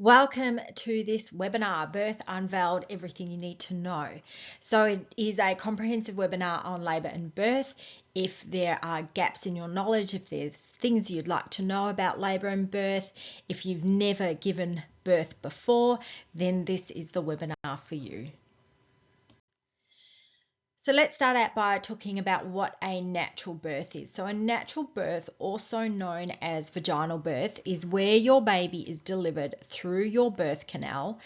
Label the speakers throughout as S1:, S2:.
S1: Welcome to this webinar, Birth Unveiled, Everything You Need to Know. So it is a comprehensive webinar on labour and birth. If there are gaps in your knowledge, if there's things you'd like to know about labour and birth, if you've never given birth before, then this is the webinar for you. So let's start out by talking about what a natural birth is. So a natural birth, also known as vaginal birth, is where your baby is delivered through your birth canal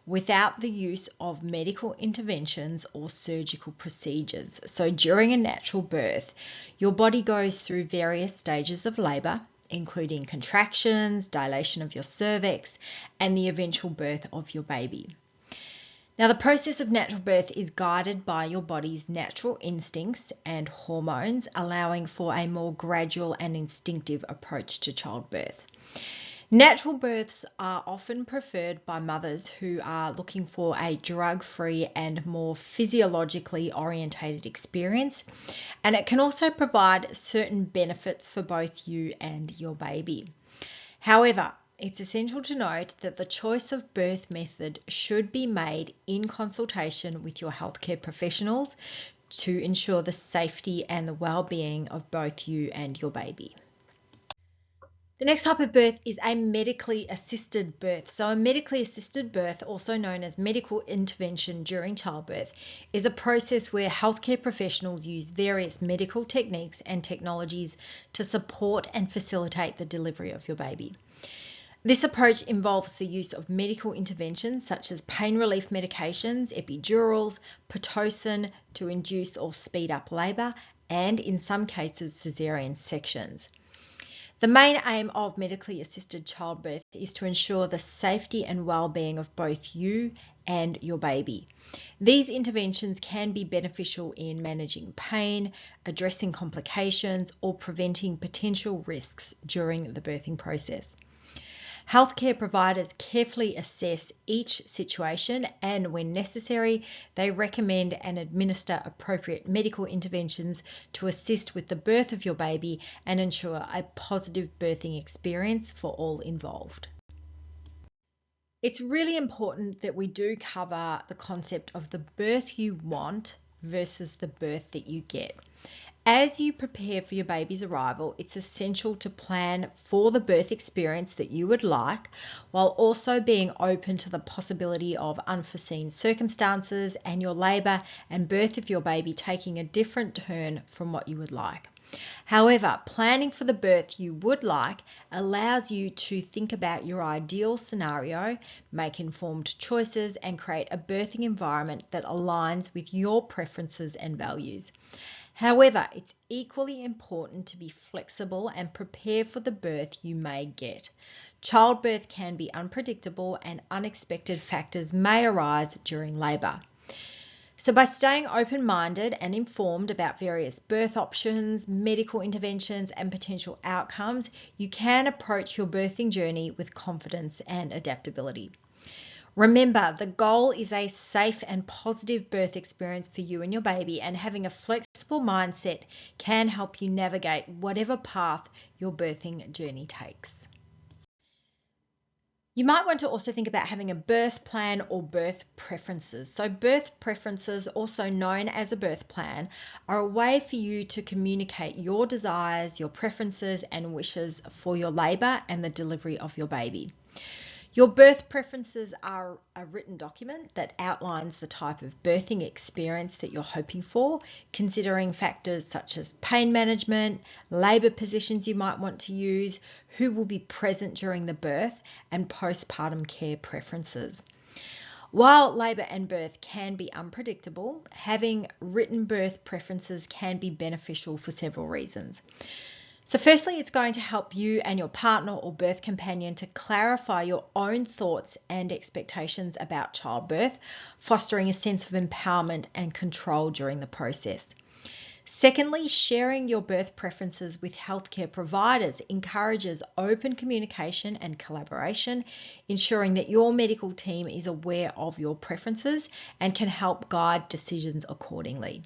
S1: without the use of medical interventions or surgical procedures. So during a natural birth, your body goes through various stages of labour, including contractions, dilation of your cervix, and the eventual birth of your baby. Now, the process of natural birth is guided by your body's natural instincts and hormones, allowing for a more gradual and instinctive approach to childbirth. Natural births are often preferred by mothers who are looking for a drug-free and more physiologically orientated experience, and it can also provide certain benefits for both you and your baby. However, it's essential to note that the choice of birth method should be made in consultation with your healthcare professionals to ensure the safety and the well-being of both you and your baby. The next type of birth is a medically assisted birth. So a medically assisted birth, also known as medical intervention during childbirth, is a process where healthcare professionals use various medical techniques and technologies to support and facilitate the delivery of your baby. This approach involves the use of medical interventions such as pain relief medications, epidurals, Pitocin to induce or speed up labour, and in some cases caesarean sections. The main aim of medically assisted childbirth is to ensure the safety and well-being of both you and your baby. These interventions can be beneficial in managing pain, addressing complications, or preventing potential risks during the birthing process. Healthcare providers carefully assess each situation and, when necessary, they recommend and administer appropriate medical interventions to assist with the birth of your baby and ensure a positive birthing experience for all involved. It's really important that we do cover the concept of the birth you want versus the birth that you get. As you prepare for your baby's arrival, it's essential to plan for the birth experience that you would like, while also being open to the possibility of unforeseen circumstances and your labour and birth of your baby taking a different turn from what you would like. However, planning for the birth you would like allows you to think about your ideal scenario, make informed choices, and create a birthing environment that aligns with your preferences and values. However, it's equally important to be flexible and prepare for the birth you may get. Childbirth can be unpredictable and unexpected factors may arise during labour. So by staying open-minded and informed about various birth options, medical interventions, and potential outcomes, you can approach your birthing journey with confidence and adaptability. Remember, the goal is a safe and positive birth experience for you and your baby, and having a flexible mindset can help you navigate whatever path your birthing journey takes. You might want to also think about having a birth plan or birth preferences. So birth preferences, also known as a birth plan, are a way for you to communicate your desires, your preferences, and wishes for your labour and the delivery of your baby. Your birth preferences are a written document that outlines the type of birthing experience that you're hoping for, considering factors such as pain management, labour positions you might want to use, who will be present during the birth, and postpartum care preferences. While labour and birth can be unpredictable, having written birth preferences can be beneficial for several reasons. So firstly, it's going to help you and your partner or birth companion to clarify your own thoughts and expectations about childbirth, fostering a sense of empowerment and control during the process. Secondly, sharing your birth preferences with healthcare providers encourages open communication and collaboration, ensuring that your medical team is aware of your preferences and can help guide decisions accordingly.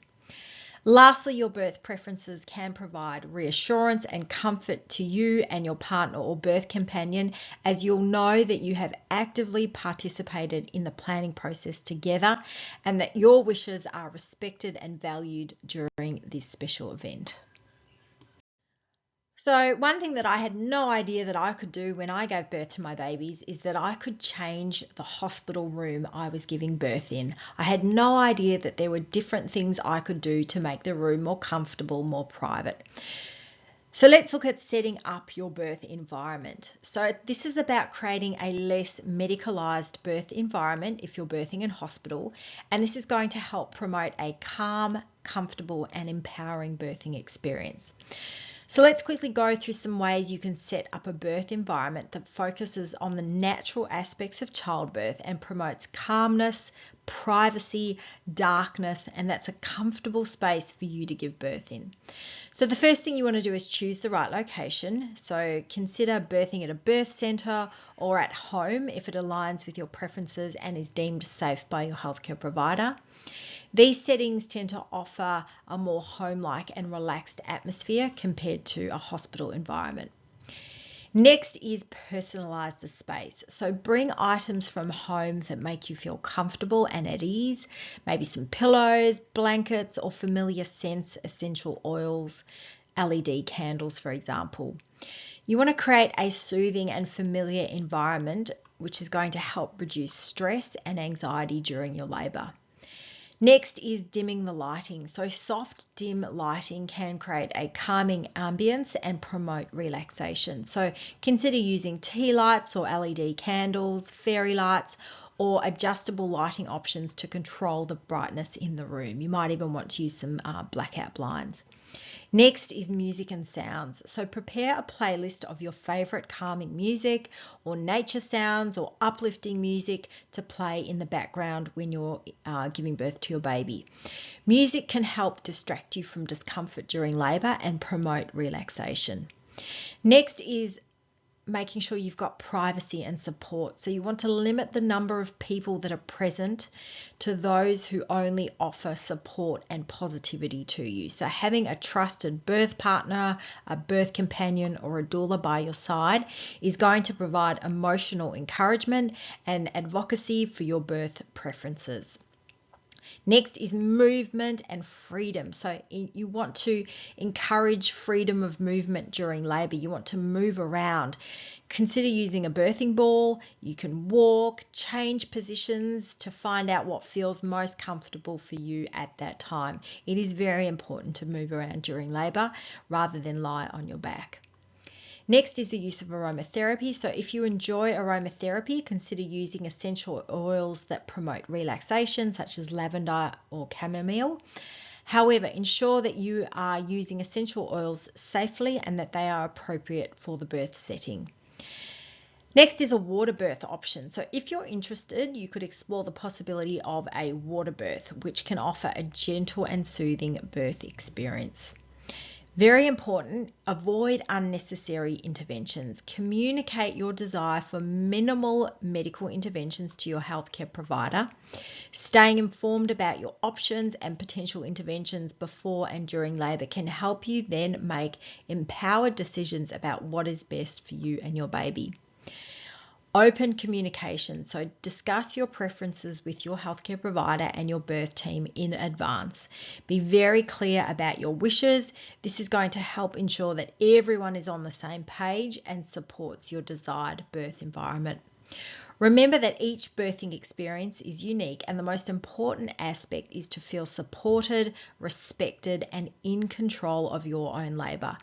S1: Lastly, your birth preferences can provide reassurance and comfort to you and your partner or birth companion, as you'll know that you have actively participated in the planning process together and that your wishes are respected and valued during this special event. So one thing that I had no idea that I could do when I gave birth to my babies is that I could change the hospital room I was giving birth in. I had no idea that there were different things I could do to make the room more comfortable, more private. So let's look at setting up your birth environment. So this is about creating a less medicalized birth environment if you're birthing in hospital, and this is going to help promote a calm, comfortable, and empowering birthing experience. So let's quickly go through some ways you can set up a birth environment that focuses on the natural aspects of childbirth and promotes calmness, privacy, darkness, and that's a comfortable space for you to give birth in. So the first thing you want to do is choose the right location. So consider birthing at a birth centre or at home if it aligns with your preferences and is deemed safe by your healthcare provider. These settings tend to offer a more home-like and relaxed atmosphere compared to a hospital environment. Next is personalize the space. So bring items from home that make you feel comfortable and at ease, maybe some pillows, blankets, or familiar scents, essential oils, LED candles, for example. You want to create a soothing and familiar environment, which is going to help reduce stress and anxiety during your labour. Next is dimming the lighting. So soft, dim lighting can create a calming ambience and promote relaxation. So consider using tea lights or LED candles, fairy lights, or adjustable lighting options to control the brightness in the room. You might even want to use some blackout blinds. Next is music and sounds. So prepare a playlist of your favorite calming music or nature sounds or uplifting music to play in the background when you're giving birth to your baby. Music can help distract you from discomfort during labor and promote relaxation. Next is making sure you've got privacy and support. So you want to limit the number of people that are present to those who only offer support and positivity to you. So having a trusted birth partner, a birth companion, or a doula by your side is going to provide emotional encouragement and advocacy for your birth preferences. Next is movement and freedom. So you want to encourage freedom of movement during labour. You want to move around. Consider using a birthing ball. You can walk, change positions to find out what feels most comfortable for you at that time. It is very important to move around during labour rather than lie on your back. Next is the use of aromatherapy. So if you enjoy aromatherapy, consider using essential oils that promote relaxation, such as lavender or chamomile. However, ensure that you are using essential oils safely and that they are appropriate for the birth setting. Next is a water birth option. So if you're interested, you could explore the possibility of a water birth, which can offer a gentle and soothing birth experience. Very important, avoid unnecessary interventions. Communicate your desire for minimal medical interventions to your healthcare provider. Staying informed about your options and potential interventions before and during labour can help you then make empowered decisions about what is best for you and your baby. Open communication. So discuss your preferences with your healthcare provider and your birth team in advance. Be very clear about your wishes. This is going to help ensure that everyone is on the same page and supports your desired birth environment. Remember that each birthing experience is unique, and the most important aspect is to feel supported, respected, and in control of your own labour.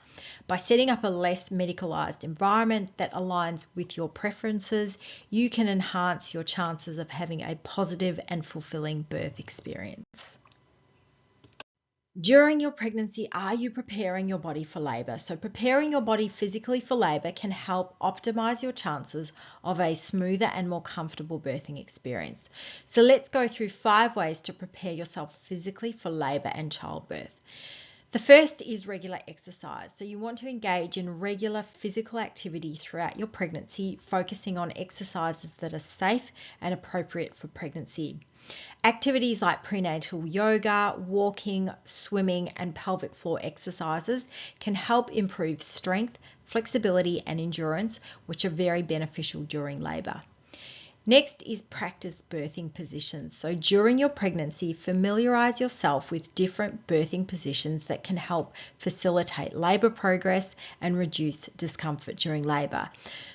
S1: By setting up a less medicalised environment that aligns with your preferences, you can enhance your chances of having a positive and fulfilling birth experience. During your pregnancy, are you preparing your body for labour? So preparing your body physically for labour can help optimise your chances of a smoother and more comfortable birthing experience. So let's go through 5 ways to prepare yourself physically for labour and childbirth. The first is regular exercise. So you want to engage in regular physical activity throughout your pregnancy, focusing on exercises that are safe and appropriate for pregnancy. Activities like prenatal yoga, walking, swimming, and pelvic floor exercises can help improve strength, flexibility, and endurance, which are very beneficial during labour. Next is practice birthing positions. So during your pregnancy, familiarize yourself with different birthing positions that can help facilitate labour progress and reduce discomfort during labour.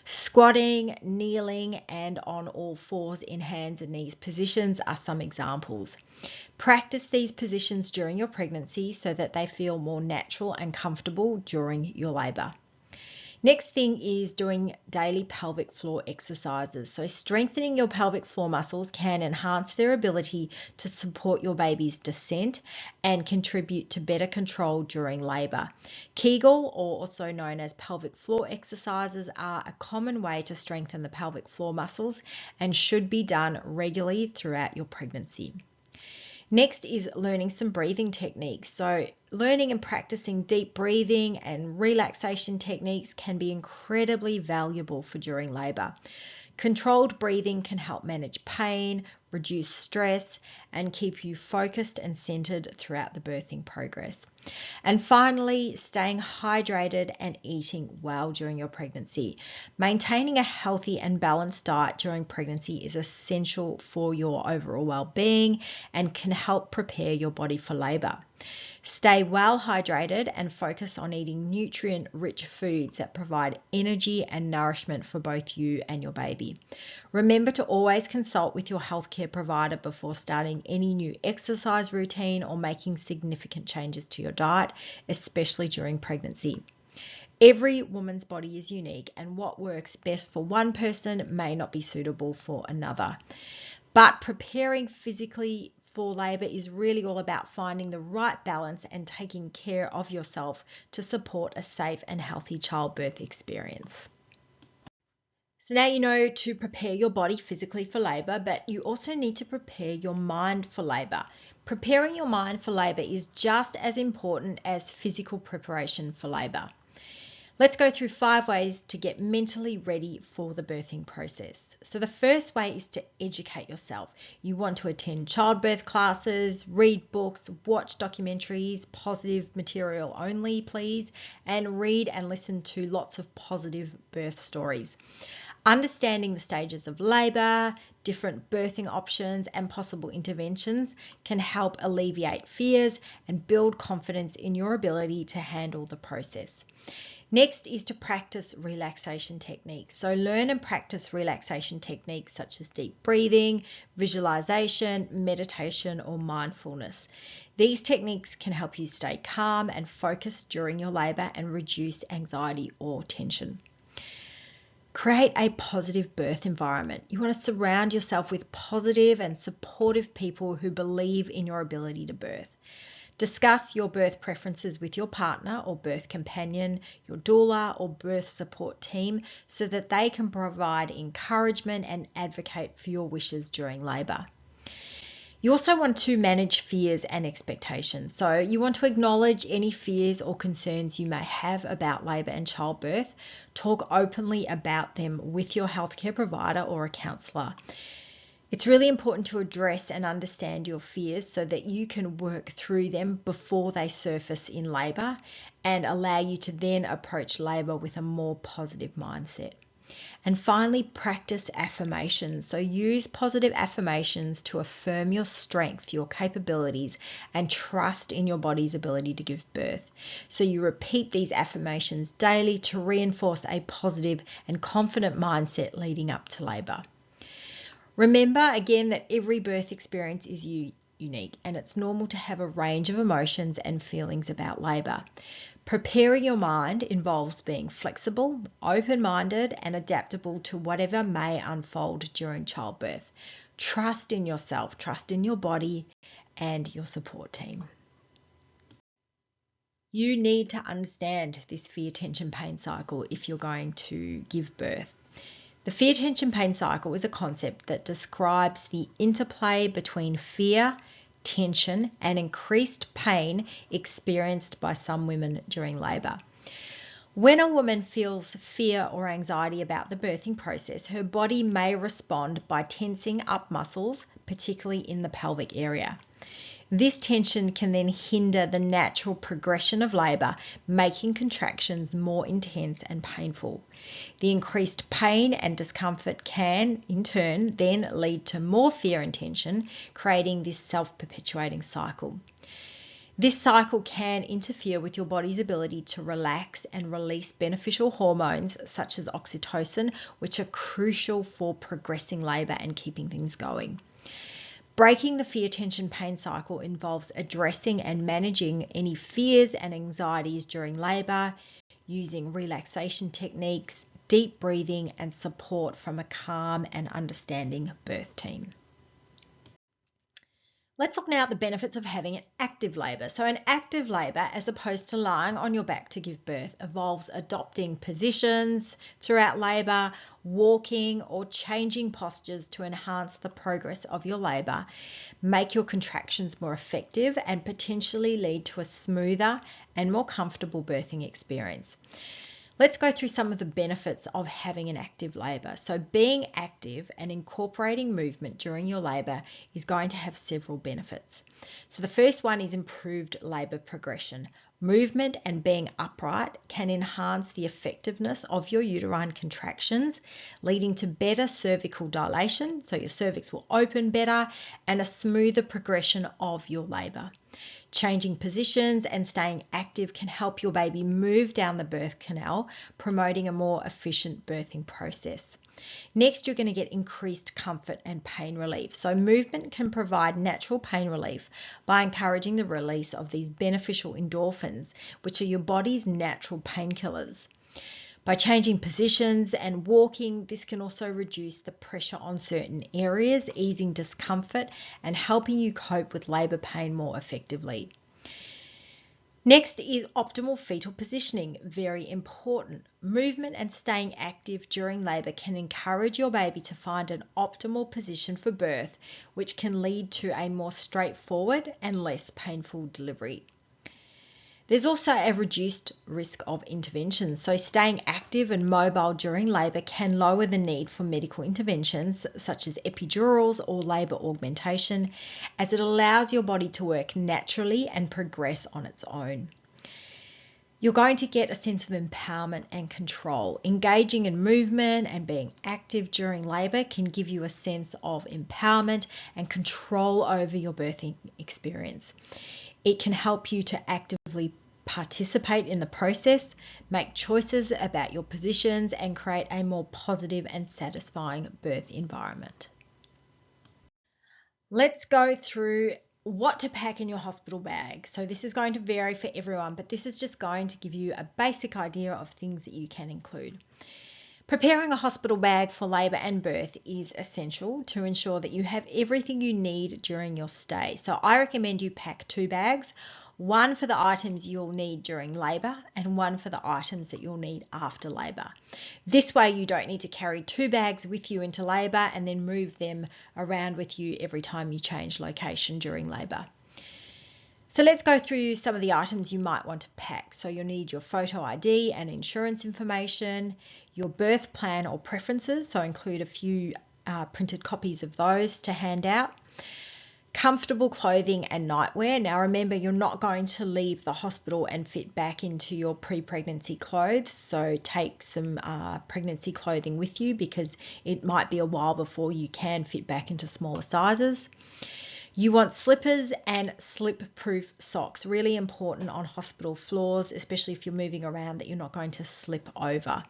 S1: Squatting, kneeling, and on all fours in hands and knees positions are some examples. Practice these positions during your pregnancy so that they feel more natural and comfortable during your labour. Next thing is doing daily pelvic floor exercises. So strengthening your pelvic floor muscles can enhance their ability to support your baby's descent and contribute to better control during labour. Kegel, or also known as pelvic floor exercises, are a common way to strengthen the pelvic floor muscles and should be done regularly throughout your pregnancy. Next is learning some breathing techniques. So learning and practicing deep breathing and relaxation techniques can be incredibly valuable for during labour. Controlled breathing can help manage pain, reduce stress, and keep you focused and centered throughout the birthing progress. And finally, staying hydrated and eating well during your pregnancy. Maintaining a healthy and balanced diet during pregnancy is essential for your overall well-being and can help prepare your body for labour. Stay well hydrated and focus on eating nutrient-rich foods that provide energy and nourishment for both you and your baby. Remember to always consult with your healthcare provider before starting any new exercise routine or making significant changes to your diet, especially during pregnancy. Every woman's body is unique, and what works best for one person may not be suitable for another. But preparing physically for labour is really all about finding the right balance and taking care of yourself to support a safe and healthy childbirth experience. So now you know to prepare your body physically for labour, but you also need to prepare your mind for labour. Preparing your mind for labour is just as important as physical preparation for labour. Let's go through 5 ways to get mentally ready for the birthing process. So the first way is to educate yourself. You want to attend childbirth classes, read books, watch documentaries, positive material only, please, and read and listen to lots of positive birth stories. Understanding the stages of labour, different birthing options, and possible interventions can help alleviate fears and build confidence in your ability to handle the process. Next is to practice relaxation techniques. So learn and practice relaxation techniques such as deep breathing, visualization, meditation, or mindfulness. These techniques can help you stay calm and focused during your labour and reduce anxiety or tension. Create a positive birth environment. You want to surround yourself with positive and supportive people who believe in your ability to birth. Discuss your birth preferences with your partner or birth companion, your doula or birth support team so that they can provide encouragement and advocate for your wishes during labour. You also want to manage fears and expectations. So you want to acknowledge any fears or concerns you may have about labour and childbirth. Talk openly about them with your healthcare provider or a counsellor. It's really important to address and understand your fears so that you can work through them before they surface in labour and allow you to then approach labour with a more positive mindset. And finally, practice affirmations. So use positive affirmations to affirm your strength, your capabilities, and trust in your body's ability to give birth. So you repeat these affirmations daily to reinforce a positive and confident mindset leading up to labour. Remember again that every birth experience is unique and it's normal to have a range of emotions and feelings about labour. Preparing your mind involves being flexible, open-minded and adaptable to whatever may unfold during childbirth. Trust in yourself, trust in your body and your support team. You need to understand this fear, tension, pain cycle if you're going to give birth. The fear, tension, pain cycle is a concept that describes the interplay between fear, tension, and increased pain experienced by some women during labour. When a woman feels fear or anxiety about the birthing process, her body may respond by tensing up muscles, particularly in the pelvic area. This tension can then hinder the natural progression of labour, making contractions more intense and painful. The increased pain and discomfort can, in turn, then lead to more fear and tension, creating this self-perpetuating cycle. This cycle can interfere with your body's ability to relax and release beneficial hormones such as oxytocin, which are crucial for progressing labour and keeping things going. Breaking the fear, tension, pain cycle involves addressing and managing any fears and anxieties during labour, using relaxation techniques, deep breathing, and support from a calm and understanding birth team. Let's look now at the benefits of having an active labour. So an active labour, as opposed to lying on your back to give birth, involves adopting positions throughout labour, walking or changing postures to enhance the progress of your labour, make your contractions more effective, and potentially lead to a smoother and more comfortable birthing experience. Let's go through some of the benefits of having an active labour. So being active and incorporating movement during your labour is going to have several benefits. So the first one is improved labour progression. Movement and being upright can enhance the effectiveness of your uterine contractions, leading to better cervical dilation, so your cervix will open better, and a smoother progression of your labour. Changing positions and staying active can help your baby move down the birth canal, promoting a more efficient birthing process. Next, you're going to get increased comfort and pain relief. So movement can provide natural pain relief by encouraging the release of these beneficial endorphins, which are your body's natural painkillers. By changing positions and walking, this can also reduce the pressure on certain areas, easing discomfort and helping you cope with labour pain more effectively. Next is optimal fetal positioning, very important. Movement and staying active during labour can encourage your baby to find an optimal position for birth, which can lead to a more straightforward and less painful delivery. There's also a reduced risk of interventions, so staying active and mobile during labour can lower the need for medical interventions such as epidurals or labour augmentation, as it allows your body to work naturally and progress on its own. You're going to get a sense of empowerment and control. Engaging in movement and being active during labour can give you a sense of empowerment and control over your birthing experience. It can help you to actively participate in the process, make choices about your positions, and create a more positive and satisfying birth environment. Let's go through what to pack in your hospital bag. So this is going to vary for everyone, but this is just going to give you a basic idea of things that you can include. Preparing a hospital bag for labour and birth is essential to ensure that you have everything you need during your stay. So I recommend you pack 2 bags, one for the items you'll need during labour and one for the items that you'll need after labour. This way you don't need to carry 2 bags with you into labour and then move them around with you every time you change location during labour. So let's go through some of the items you might want to pack. So you'll need your photo ID and insurance information, your birth plan or preferences, so include a few printed copies of those to hand out, comfortable clothing and nightwear. Now remember, you're not going to leave the hospital and fit back into your pre-pregnancy clothes, so take some pregnancy clothing with you because it might be a while before you can fit back into smaller sizes. You want slippers and slip-proof socks, really important on hospital floors, especially if you're moving around, that you're not going to slip over.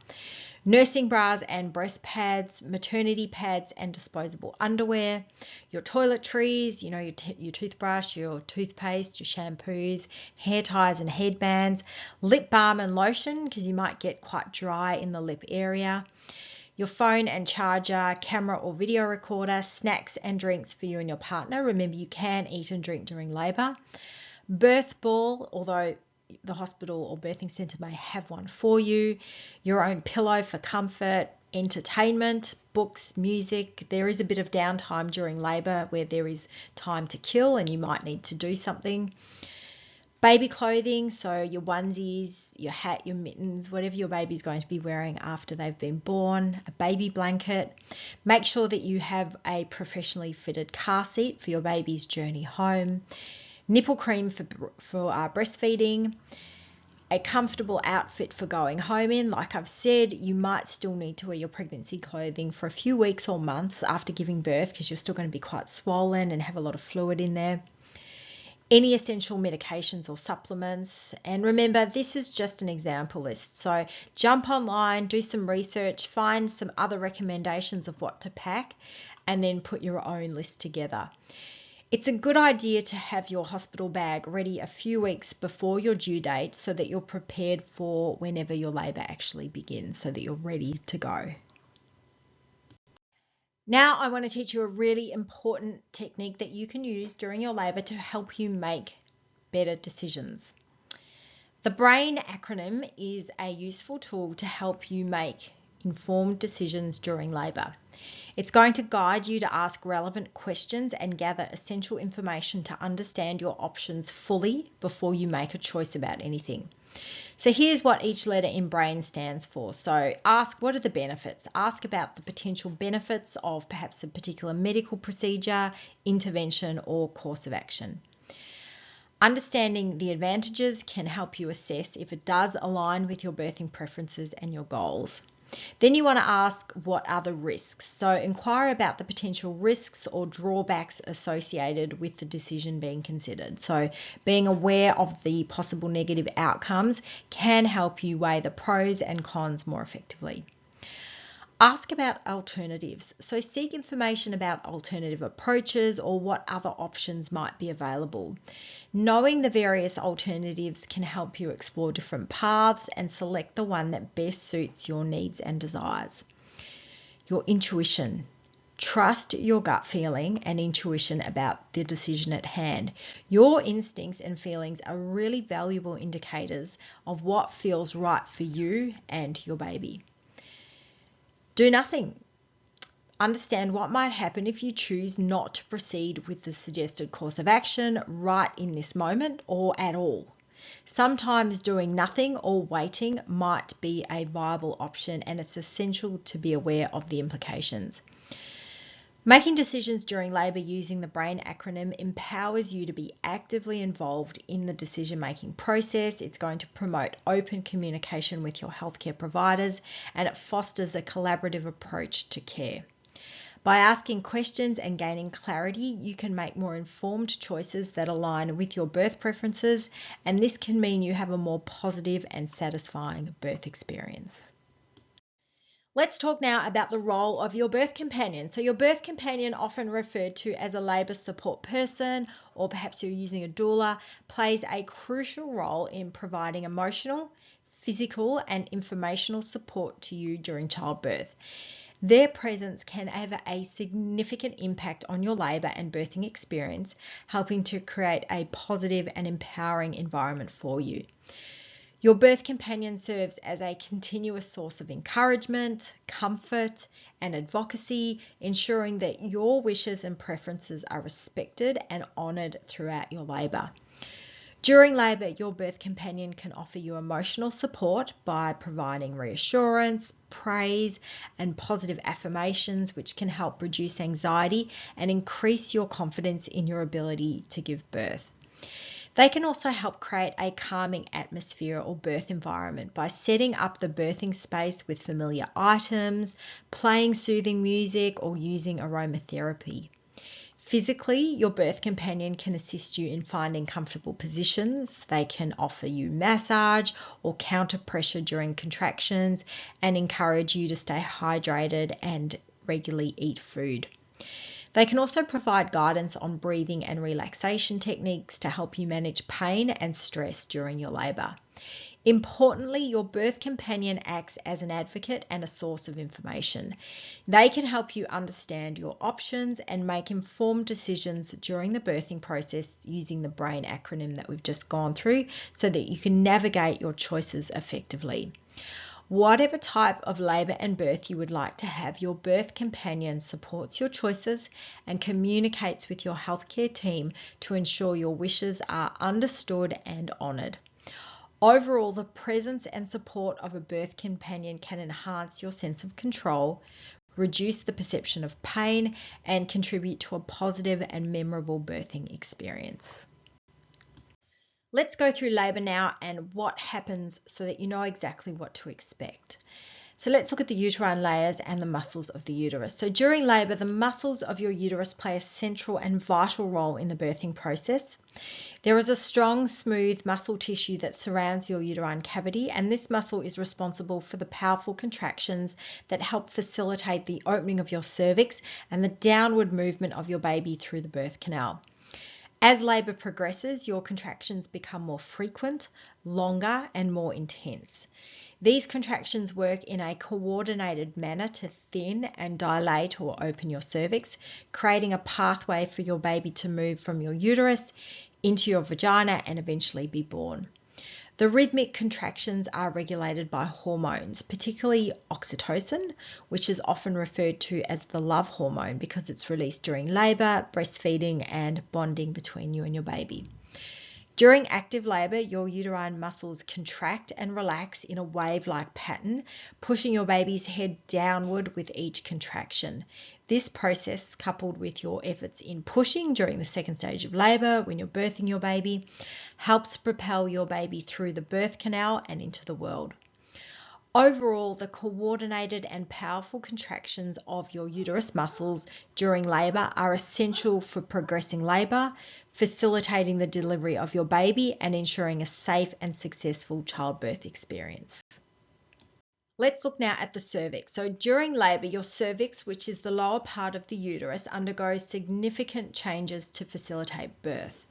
S1: Nursing bras and breast pads, maternity pads and disposable underwear, your toiletries, your toothbrush, your toothpaste, your shampoos, hair ties and headbands, lip balm and lotion because you might get quite dry in the lip area, your phone and charger, camera or video recorder, snacks and drinks for you and your partner. Remember, you can eat and drink during labour. Birth ball, although the hospital or birthing centre may have one for you. Your own pillow for comfort. entertainment, books, music. There is a bit of downtime during labour where there is time to kill and you might need to do something. Baby clothing, so your onesies, your hat, your mittens, whatever your baby's going to be wearing after they've been born, a baby blanket. Make sure that you have a professionally fitted car seat for your baby's journey home, nipple cream for breastfeeding, a comfortable outfit for going home in. Like I've said, you might still need to wear your pregnancy clothing for a few weeks or months after giving birth because you're still going to be quite swollen and have a lot of fluid in there. Any essential medications or supplements. And remember, this is just an example list. So jump online, do some research, find some other recommendations of what to pack, and then put your own list together. It's a good idea to have your hospital bag ready a few weeks before your due date so that you're prepared for whenever your labour actually begins, so that you're ready to go. Now I want to teach you a really important technique that you can use during your labour to help you make better decisions. The B.R.A.I.N acronym is a useful tool to help you make informed decisions during labour. It's going to guide you to ask relevant questions and gather essential information to understand your options fully before you make a choice about anything. So here's what each letter in B.R.A.I.N stands for. So ask, what are the benefits? Ask about the potential benefits of perhaps a particular medical procedure, intervention, or course of action. Understanding the advantages can help you assess if it does align with your birthing preferences and your goals. Then you want to ask, what are the risks? So inquire about the potential risks or drawbacks associated with the decision being considered. So being aware of the possible negative outcomes can help you weigh the pros and cons more effectively. Ask about alternatives. So seek information about alternative approaches or what other options might be available. Knowing the various alternatives can help you explore different paths and select the one that best suits your needs and desires. Your intuition. Trust your gut feeling and intuition about the decision at hand. Your instincts and feelings are really valuable indicators of what feels right for you and your baby. Do nothing. Understand what might happen if you choose not to proceed with the suggested course of action right in this moment or at all. Sometimes doing nothing or waiting might be a viable option, and it's essential to be aware of the implications. Making decisions during labour using the B.R.A.I.N acronym empowers you to be actively involved in the decision-making process. It's going to promote open communication with your healthcare providers, and it fosters a collaborative approach to care. By asking questions and gaining clarity, you can make more informed choices that align with your birth preferences, and this can mean you have a more positive and satisfying birth experience. Let's talk now about the role of your birth companion. So your birth companion, often referred to as a labour support person, or perhaps you're using a doula, plays a crucial role in providing emotional, physical, and informational support to you during childbirth. Their presence can have a significant impact on your labour and birthing experience, helping to create a positive and empowering environment for you. Your birth companion serves as a continuous source of encouragement, comfort, and advocacy, ensuring that your wishes and preferences are respected and honoured throughout your labour. During labour, your birth companion can offer you emotional support by providing reassurance, praise, and positive affirmations, which can help reduce anxiety and increase your confidence in your ability to give birth. They can also help create a calming atmosphere or birth environment by setting up the birthing space with familiar items, playing soothing music, or using aromatherapy. Physically, your birth companion can assist you in finding comfortable positions. They can offer you massage or counter pressure during contractions and encourage you to stay hydrated and regularly eat food. They can also provide guidance on breathing and relaxation techniques to help you manage pain and stress during your labour. Importantly, your birth companion acts as an advocate and a source of information. They can help you understand your options and make informed decisions during the birthing process using the B.R.A.I.N acronym that we've just gone through, so that you can navigate your choices effectively. Whatever type of labour and birth you would like to have, your birth companion supports your choices and communicates with your healthcare team to ensure your wishes are understood and honoured. Overall, the presence and support of a birth companion can enhance your sense of control, reduce the perception of pain, and contribute to a positive and memorable birthing experience. Let's go through labour now and what happens so that you know exactly what to expect. So let's look at the uterine layers and the muscles of the uterus. So during labour, the muscles of your uterus play a central and vital role in the birthing process. There is a strong, smooth muscle tissue that surrounds your uterine cavity, and this muscle is responsible for the powerful contractions that help facilitate the opening of your cervix and the downward movement of your baby through the birth canal. As labour progresses, your contractions become more frequent, longer, and more intense. These contractions work in a coordinated manner to thin and dilate or open your cervix, creating a pathway for your baby to move from your uterus into your vagina and eventually be born. The rhythmic contractions are regulated by hormones, particularly oxytocin, which is often referred to as the love hormone because it's released during labour, breastfeeding, and bonding between you and your baby. During active labour, your uterine muscles contract and relax in a wave-like pattern, pushing your baby's head downward with each contraction. This process, coupled with your efforts in pushing during the second stage of labour when you're birthing your baby, helps propel your baby through the birth canal and into the world. Overall, the coordinated and powerful contractions of your uterus muscles during labour are essential for progressing labour, facilitating the delivery of your baby, and ensuring a safe and successful childbirth experience. Let's look now at the cervix. So during labour, your cervix, which is the lower part of the uterus, undergoes significant changes to facilitate birth.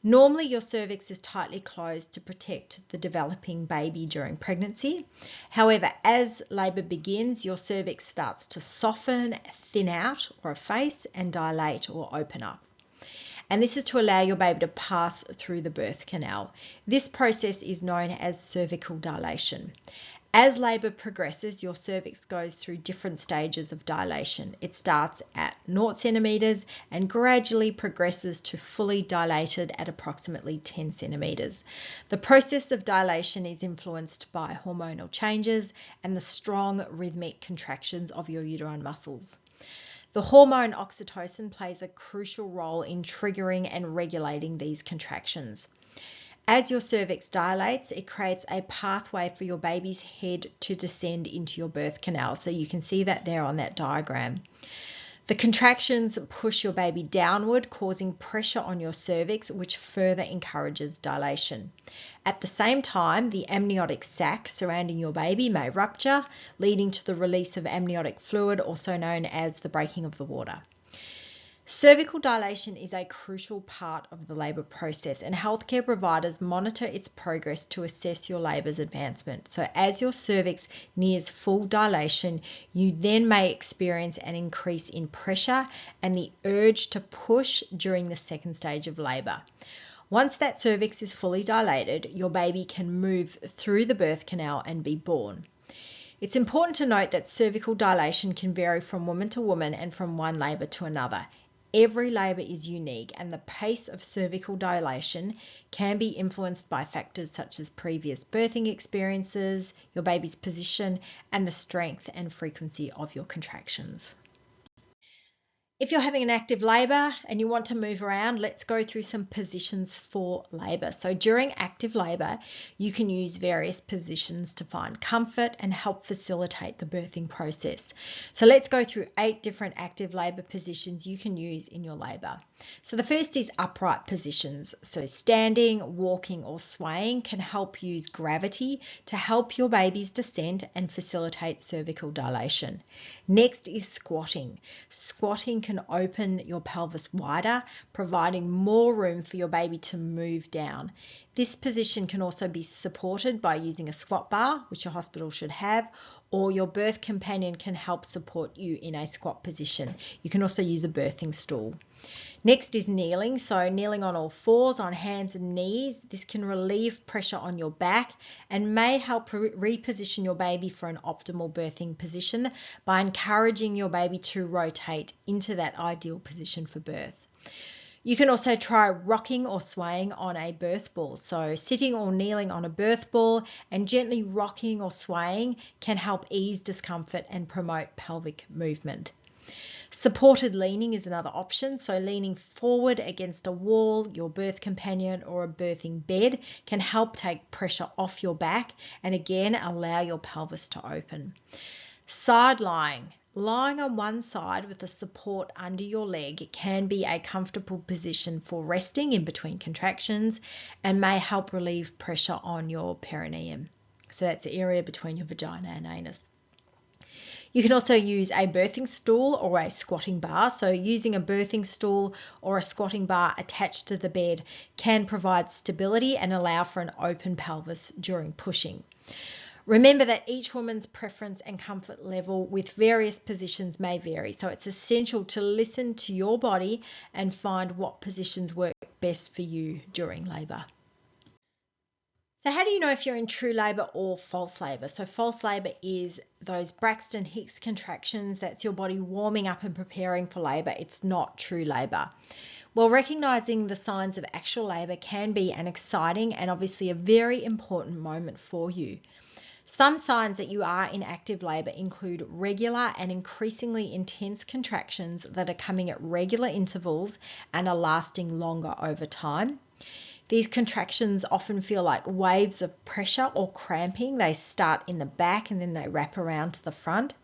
S1: Normally, your cervix is tightly closed to protect the developing baby during pregnancy. However, as labour begins, your cervix starts to soften, thin out or efface, and dilate or open up. And this is to allow your baby to pass through the birth canal. This process is known as cervical dilation. As labour progresses, your cervix goes through different stages of dilation. It starts at 0 centimetres and gradually progresses to fully dilated at approximately 10 centimetres. The process of dilation is influenced by hormonal changes and the strong rhythmic contractions of your uterine muscles. The hormone oxytocin plays a crucial role in triggering and regulating these contractions. As your cervix dilates, it creates a pathway for your baby's head to descend into your birth canal. So you can see that there on that diagram. The contractions push your baby downward, causing pressure on your cervix, which further encourages dilation. At the same time, the amniotic sac surrounding your baby may rupture, leading to the release of amniotic fluid, also known as the breaking of the water. Cervical dilation is a crucial part of the labour process, and healthcare providers monitor its progress to assess your labour's advancement. So as your cervix nears full dilation, you then may experience an increase in pressure and the urge to push during the second stage of labour. Once that cervix is fully dilated, your baby can move through the birth canal and be born. It's important to note that cervical dilation can vary from woman to woman and from one labour to another. Every labour is unique, and the pace of cervical dilation can be influenced by factors such as previous birthing experiences, your baby's position, and the strength and frequency of your contractions. If you're having an active labour and you want to move around, let's go through some positions for labour. So during active labour, you can use various positions to find comfort and help facilitate the birthing process. So let's go through 8 different active labour positions you can use in your labour. So the first is upright positions. So standing, walking or swaying can help use gravity to help your baby's descent and facilitate cervical dilation. Next is squatting. Squatting can open your pelvis wider, providing more room for your baby to move down. This position can also be supported by using a squat bar, which your hospital should have, or your birth companion can help support you in a squat position. You can also use a birthing stool. Next is kneeling. So kneeling on all fours, on hands and knees. This can relieve pressure on your back and may help reposition your baby for an optimal birthing position by encouraging your baby to rotate into that ideal position for birth. You can also try rocking or swaying on a birth ball. So sitting or kneeling on a birth ball and gently rocking or swaying can help ease discomfort and promote pelvic movement. Supported leaning is another option. So leaning forward against a wall, your birth companion, or a birthing bed can help take pressure off your back and again allow your pelvis to open. Side lying. Lying on one side with the support under your leg can be a comfortable position for resting in between contractions and may help relieve pressure on your perineum. So that's the area between your vagina and anus. You can also use a birthing stool or a squatting bar. So using a birthing stool or a squatting bar attached to the bed can provide stability and allow for an open pelvis during pushing. Remember that each woman's preference and comfort level with various positions may vary, so it's essential to listen to your body and find what positions work best for you during labour. So how do you know if you're in true labour or false labour? So false labour is those Braxton Hicks contractions. That's your body warming up and preparing for labour. It's not true labour. Well, recognising the signs of actual labour can be an exciting and obviously a very important moment for you. Some signs that you are in active labour include regular and increasingly intense contractions that are coming at regular intervals and are lasting longer over time. These contractions often feel like waves of pressure or cramping. They start in the back and then they wrap around to the front.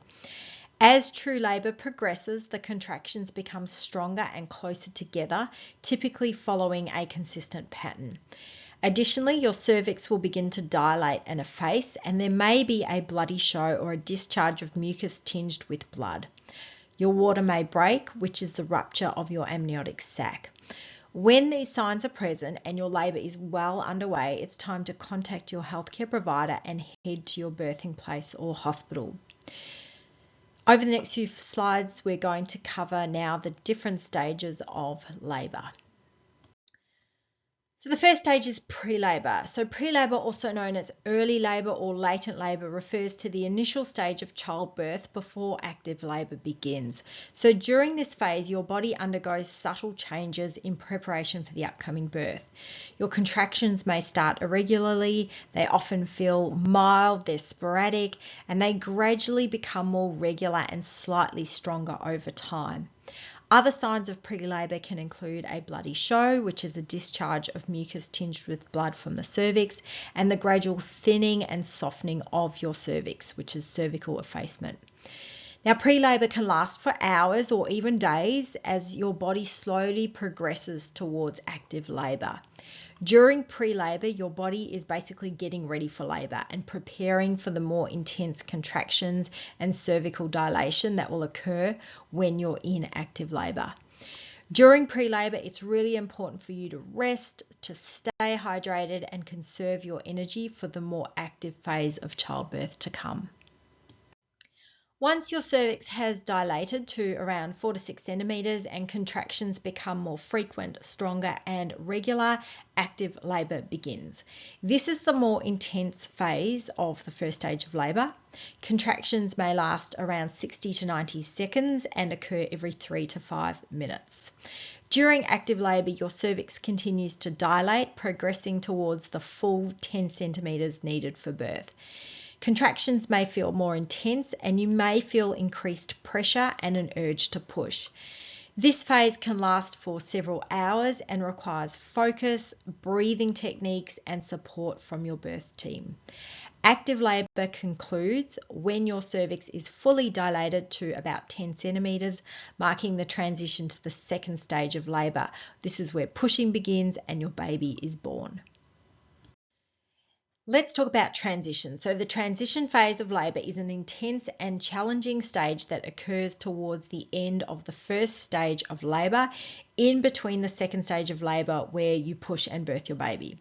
S1: As true labour progresses, the contractions become stronger and closer together, typically following a consistent pattern. Additionally, your cervix will begin to dilate and efface, and there may be a bloody show or a discharge of mucus tinged with blood. Your water may break, which is the rupture of your amniotic sac. When these signs are present and your labour is well underway, it's time to contact your healthcare provider and head to your birthing place or hospital. Over the next few slides, we're going to cover now the different stages of labour. So the first stage is pre-labour. So pre-labour, also known as early labour or latent labour, refers to the initial stage of childbirth before active labour begins. So during this phase, your body undergoes subtle changes in preparation for the upcoming birth. Your contractions may start irregularly, they often feel mild, they're sporadic, and they gradually become more regular and slightly stronger over time. Other signs of pre-labour can include a bloody show, which is a discharge of mucus tinged with blood from the cervix, and the gradual thinning and softening of your cervix, which is cervical effacement. Now, pre-labour can last for hours or even days as your body slowly progresses towards active labour. During pre-labour, your body is basically getting ready for labour and preparing for the more intense contractions and cervical dilation that will occur when you're in active labour. During pre-labour, it's really important for you to rest, to stay hydrated and conserve your energy for the more active phase of childbirth to come. Once your cervix has dilated to around 4 to 6 centimetres and contractions become more frequent, stronger and regular, active labour begins. This is the more intense phase of the first stage of labour. Contractions may last around 60 to 90 seconds and occur every 3 to 5 minutes. During active labour, your cervix continues to dilate, progressing towards the full 10 centimetres needed for birth. Contractions may feel more intense and you may feel increased pressure and an urge to push. This phase can last for several hours and requires focus, breathing techniques and support from your birth team. Active labour concludes when your cervix is fully dilated to about 10 centimetres, marking the transition to the second stage of labour. This is where pushing begins and your baby is born. Let's talk about transition. So the transition phase of labour is an intense and challenging stage that occurs towards the end of the first stage of labour, in between the second stage of labour where you push and birth your baby.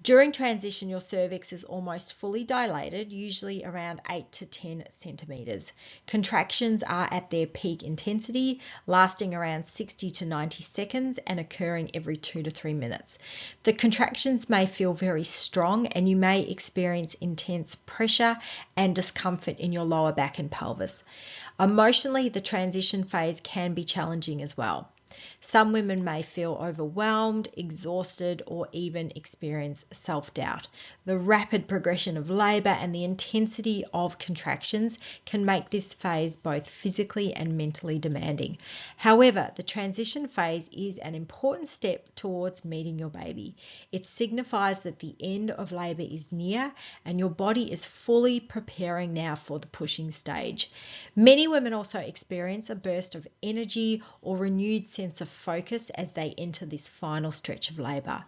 S1: During transition, your cervix is almost fully dilated, usually around 8 to 10 centimeters. Contractions are at their peak intensity, lasting around 60 to 90 seconds and occurring every 2 to 3 minutes. The contractions may feel very strong and you may experience intense pressure and discomfort in your lower back and pelvis. Emotionally, the transition phase can be challenging as well. Some women may feel overwhelmed, exhausted, or even experience self-doubt. The rapid progression of labor and the intensity of contractions can make this phase both physically and mentally demanding. However, the transition phase is an important step towards meeting your baby. It signifies that the end of labor is near and your body is fully preparing now for the pushing stage. Many women also experience a burst of energy or renewed sense of focus as they enter this final stretch of labor.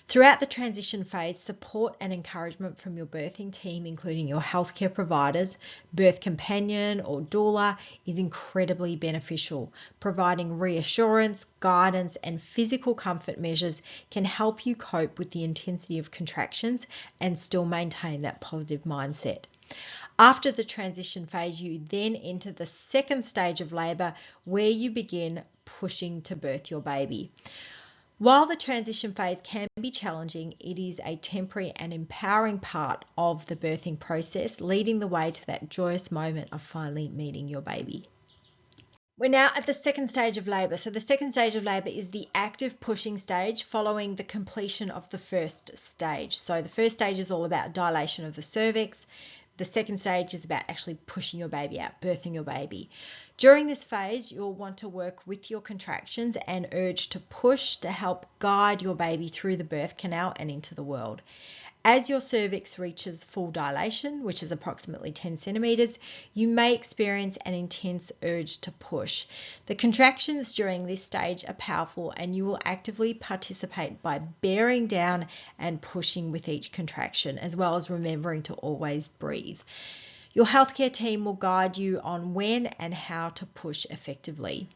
S1: Throughout the transition phase, support and encouragement from your birthing team, including your healthcare providers, birth companion, or doula, is incredibly beneficial. Providing reassurance, guidance, and physical comfort measures can help you cope with the intensity of contractions and still maintain that positive mindset. After the transition phase, you then enter the second stage of labor where you begin pushing to birth your baby. While the transition phase can be challenging, it is a temporary and empowering part of the birthing process, leading the way to that joyous moment of finally meeting your baby. We're now at the second stage of labor. So the second stage of labor is the active pushing stage following the completion of the first stage. So the first stage is all about dilation of the cervix. The second stage is about actually pushing your baby out, birthing your baby. During this phase, you'll want to work with your contractions and urge to push to help guide your baby through the birth canal and into the world. As your cervix reaches full dilation, which is approximately 10 centimeters, you may experience an intense urge to push. The contractions during this stage are powerful and you will actively participate by bearing down and pushing with each contraction, as well as remembering to always breathe. Your healthcare team will guide you on when and how to push effectively.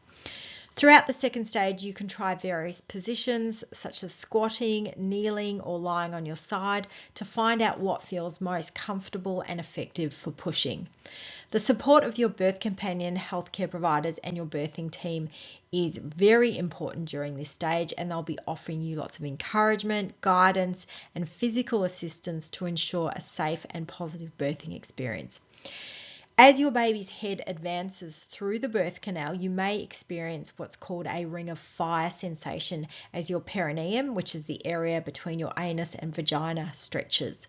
S1: Throughout the second stage, you can try various positions such as squatting, kneeling, or lying on your side to find out what feels most comfortable and effective for pushing. The support of your birth companion, healthcare providers, and your birthing team is very important during this stage, and they'll be offering you lots of encouragement, guidance, and physical assistance to ensure a safe and positive birthing experience. As your baby's head advances through the birth canal, you may experience what's called a ring of fire sensation as your perineum, which is the area between your anus and vagina, stretches.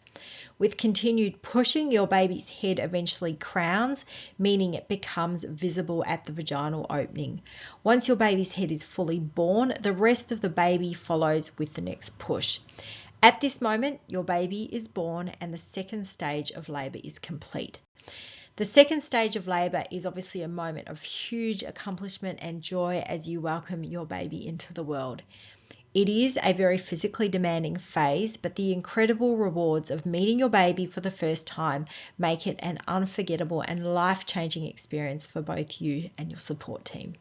S1: With continued pushing, your baby's head eventually crowns, meaning it becomes visible at the vaginal opening. Once your baby's head is fully born, the rest of the baby follows with the next push. At this moment, your baby is born and the second stage of labor is complete. The second stage of labor is obviously a moment of huge accomplishment and joy as you welcome your baby into the world. It is a very physically demanding phase, but the incredible rewards of meeting your baby for the first time make it an unforgettable and life-changing experience for both you and your support team.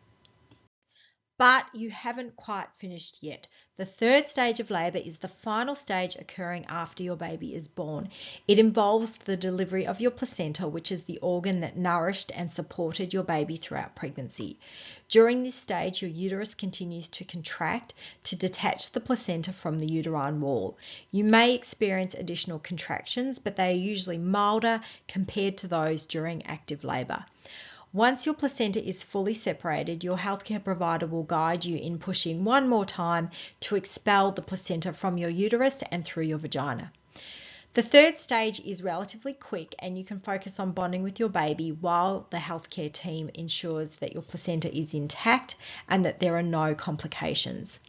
S1: But you haven't quite finished yet. The third stage of labor is the final stage occurring after your baby is born. It involves the delivery of your placenta, which is the organ that nourished and supported your baby throughout pregnancy. During this stage, your uterus continues to contract to detach the placenta from the uterine wall. You may experience additional contractions, but they are usually milder compared to those during active labor. Once your placenta is fully separated, your healthcare provider will guide you in pushing one more time to expel the placenta from your uterus and through your vagina. The third stage is relatively quick and you can focus on bonding with your baby while the healthcare team ensures that your placenta is intact and that there are no complications.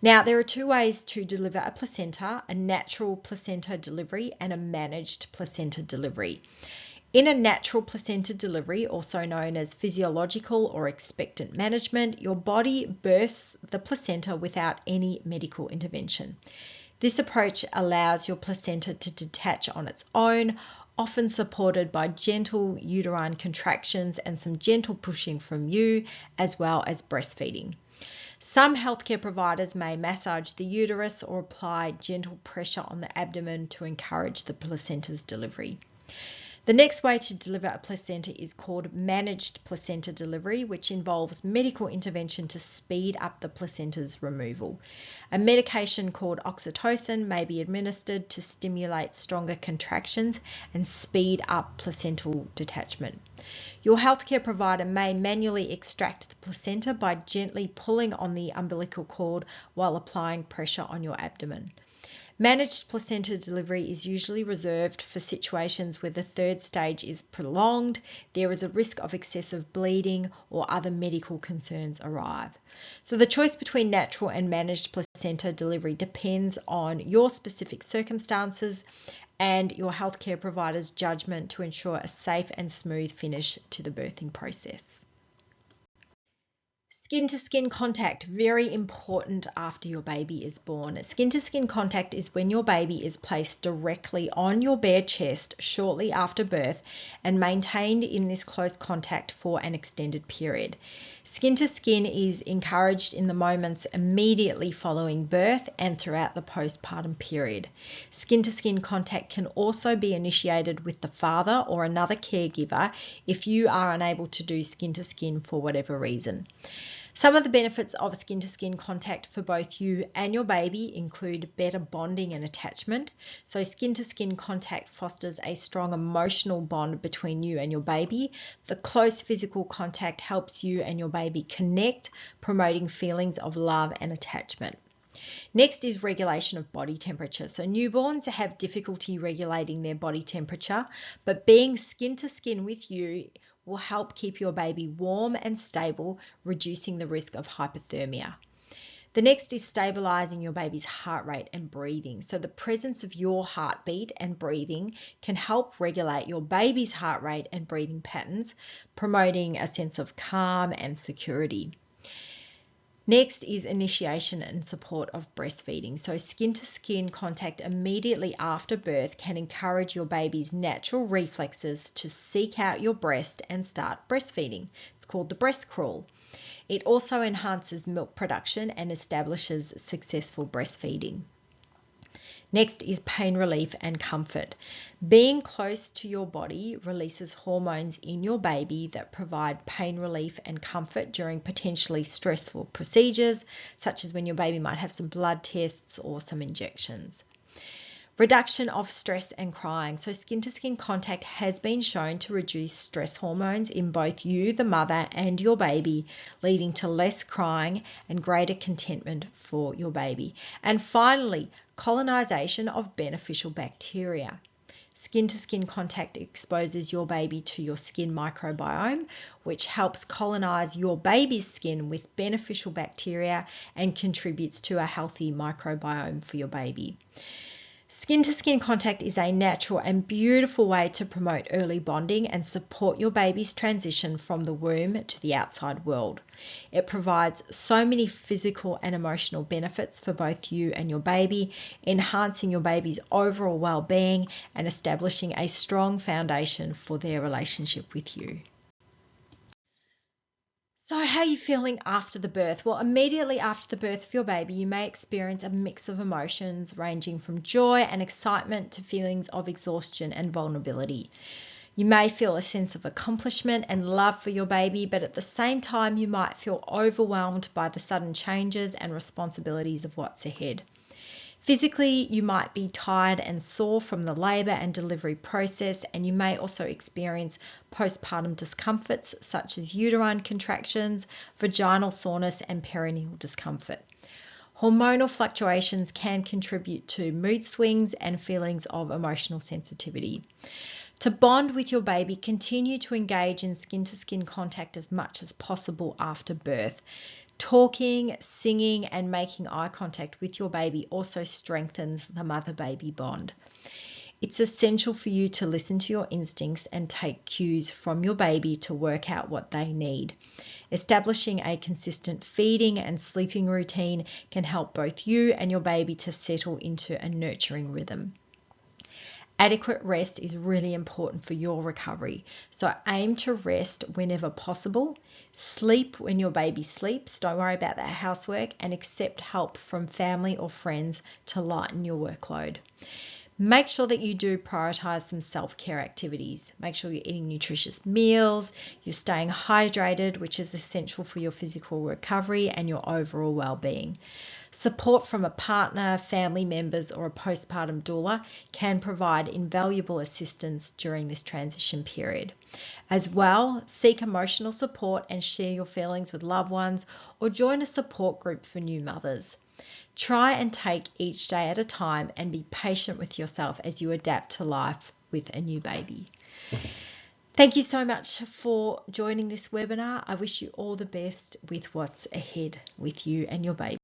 S1: Now, there are two ways to deliver a placenta: a natural placenta delivery and a managed placenta delivery. In a natural placenta delivery, also known as physiological or expectant management, your body births the placenta without any medical intervention. This approach allows your placenta to detach on its own, often supported by gentle uterine contractions and some gentle pushing from you, as well as breastfeeding. Some healthcare providers may massage the uterus or apply gentle pressure on the abdomen to encourage the placenta's delivery. The next way to deliver a placenta is called managed placenta delivery, which involves medical intervention to speed up the placenta's removal. A medication called oxytocin may be administered to stimulate stronger contractions and speed up placental detachment. Your healthcare provider may manually extract the placenta by gently pulling on the umbilical cord while applying pressure on your abdomen. Managed placenta delivery is usually reserved for situations where the third stage is prolonged, there is a risk of excessive bleeding, or other medical concerns arise. So the choice between natural and managed placenta delivery depends on your specific circumstances and your healthcare provider's judgment to ensure a safe and smooth finish to the birthing process. Skin-to-skin contact, very important after your baby is born. Skin-to-skin contact is when your baby is placed directly on your bare chest shortly after birth and maintained in this close contact for an extended period. Skin-to-skin is encouraged in the moments immediately following birth and throughout the postpartum period. Skin-to-skin contact can also be initiated with the father or another caregiver if you are unable to do skin-to-skin for whatever reason. Some of the benefits of skin-to-skin contact for both you and your baby include better bonding and attachment. So skin-to-skin contact fosters a strong emotional bond between you and your baby. The close physical contact helps you and your baby connect, promoting feelings of love and attachment. Next is regulation of body temperature. So newborns have difficulty regulating their body temperature, but being skin to skin with you will help keep your baby warm and stable, reducing the risk of hypothermia. The next is stabilizing your baby's heart rate and breathing. So the presence of your heartbeat and breathing can help regulate your baby's heart rate and breathing patterns, promoting a sense of calm and security. Next is initiation and support of breastfeeding. So skin-to-skin contact immediately after birth can encourage your baby's natural reflexes to seek out your breast and start breastfeeding. It's called the breast crawl. It also enhances milk production and establishes successful breastfeeding. Next is pain relief and comfort. Being close to your body releases hormones in your baby that provide pain relief and comfort during potentially stressful procedures, such as when your baby might have some blood tests or some injections. Reduction of stress and crying. So skin-to-skin contact has been shown to reduce stress hormones in both you, the mother, and your baby, leading to less crying and greater contentment for your baby. And finally, colonization of beneficial bacteria. Skin-to-skin contact exposes your baby to your skin microbiome, which helps colonize your baby's skin with beneficial bacteria and contributes to a healthy microbiome for your baby. Skin-to-skin contact is a natural and beautiful way to promote early bonding and support your baby's transition from the womb to the outside world. It provides so many physical and emotional benefits for both you and your baby, enhancing your baby's overall well-being and establishing a strong foundation for their relationship with you. So how are you feeling after the birth? Well, immediately after the birth of your baby, you may experience a mix of emotions ranging from joy and excitement to feelings of exhaustion and vulnerability. You may feel a sense of accomplishment and love for your baby, but at the same time, you might feel overwhelmed by the sudden changes and responsibilities of what's ahead. Physically, you might be tired and sore from the labour and delivery process, and you may also experience postpartum discomforts such as uterine contractions, vaginal soreness, and perineal discomfort. Hormonal fluctuations can contribute to mood swings and feelings of emotional sensitivity. To bond with your baby, continue to engage in skin-to-skin contact as much as possible after birth. Talking, singing, and making eye contact with your baby also strengthens the mother-baby bond. It's essential for you to listen to your instincts and take cues from your baby to work out what they need. Establishing a consistent feeding and sleeping routine can help both you and your baby to settle into a nurturing rhythm. Adequate rest is really important for your recovery. So aim to rest whenever possible. Sleep when your baby sleeps. Don't worry about that housework, and accept help from family or friends to lighten your workload. Make sure that you do prioritize some self-care activities. Make sure you're eating nutritious meals, you're staying hydrated, which is essential for your physical recovery and your overall well-being. Support from a partner, family members, or a postpartum doula can provide invaluable assistance during this transition period. As well, seek emotional support and share your feelings with loved ones, or join a support group for new mothers. Try and take each day at a time and be patient with yourself as you adapt to life with a new baby. Thank you so much for joining this webinar. I wish you all the best with what's ahead with you and your baby.